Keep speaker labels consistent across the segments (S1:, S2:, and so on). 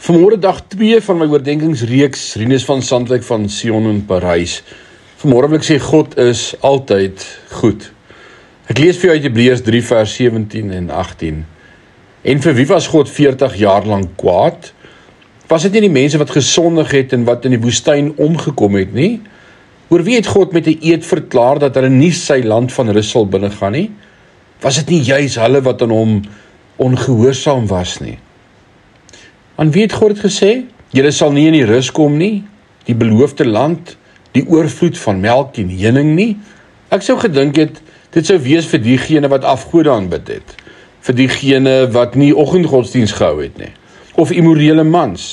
S1: Vanmôre dag 2 van my oordenkingsreeks, Rinus van Sandwyk van Sion in Parys. Vanmôre wil ek sê, God is altyd goed. Ek lees vir jou uit Hebreërs 3 vers 17 en 18. En vir wie was God 40 jaar lang kwaad? Was dit nie die mense wat gesondig het en wat in die woestyn omgekom het nie? Oor wie het God met 'n eed verklaar dat hulle nie sy land van rus sal binnegaan nie? Was dit nie juis hulle wat aan hom ongehoorsaam was nie? Aan wie het God het gesê? Julle sal nie in die rus kom nie, die beloofde land, die oorvloed van melk en honing nie. Ek sou gedink het, dit sou wees vir diegene wat afgode aanbid het, vir diegene wat nie oggendgodsdiens gehou het nie, of immorele mans,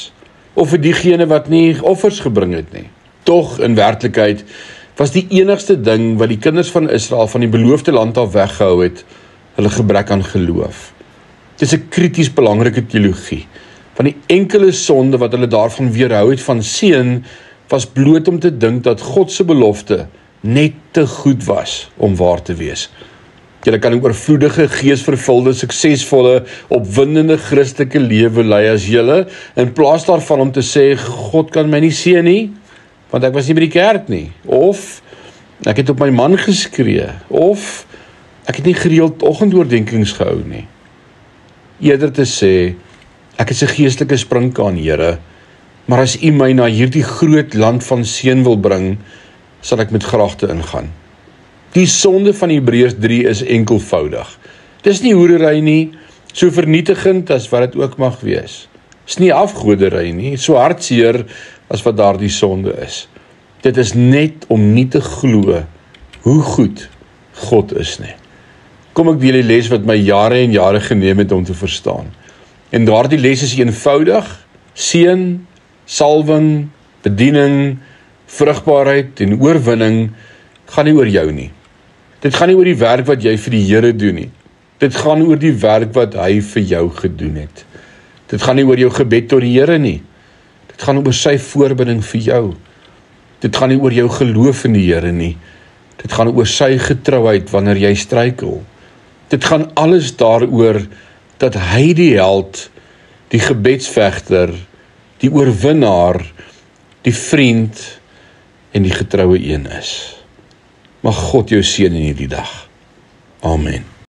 S1: of vir diegene wat nie offers gebring het nie. Tog, in werklikheid, was die enigste ding wat die kinders van Israel van die beloofde land af weggehou het, hulle gebrek aan geloof. Dit is 'n krities belangrike teologie. Van die enkele sonde wat hulle daarvan weerhou het van seën, was bloot om te dink dat God se belofte net te goed was om waar te wees. Julle kan 'n oorvloedige, geesvervulde, suksesvolle, opwindende Christelike lewe lei as julle, in plaas daarvan om te sê, God kan my nie seën nie, want ek was nie by die kerk nie, of ek het op my man geskree, of ek het nie gereeld oggendoordenkings gehou nie. Eerder te sê, ek is 'n geestelike sprinkaan, Here, maar as U my na hierdie groot land van seën wil bring, sal ek met graagte ingaan. Die sonde van Hebreërs 3 is enkelvoudig. Dis nie hoerery nie, so vernietigend as wat dit ook mag wees. Dis nie afgodery nie, so hartseer as wat daardie sonde is. Dit is net om nie te glo hoe goed God is nie. Kom ek deel die les wat my jare en jare geneem het om te verstaan. En daardie les is eenvoudig: seën, salwing, bediening, vrugbaarheid en oorwinning gaan nie oor jou nie. Dit gaan nie oor die werk wat jy vir die Here doen nie. Dit gaan oor die werk wat hy vir jou gedoen het. Dit gaan nie oor jou gebed tot die Here nie. Dit gaan oor sy voorbinding vir jou. Dit gaan nie oor jou geloof in die Here nie. Dit gaan oor sy getrouheid wanneer jy struikel. Dit gaan alles daaroor dat hy die held, die gebedsvegter, die oorwinnaar, die vriend en die getroue een is. Mag God jou seën in hierdie dag. Amen.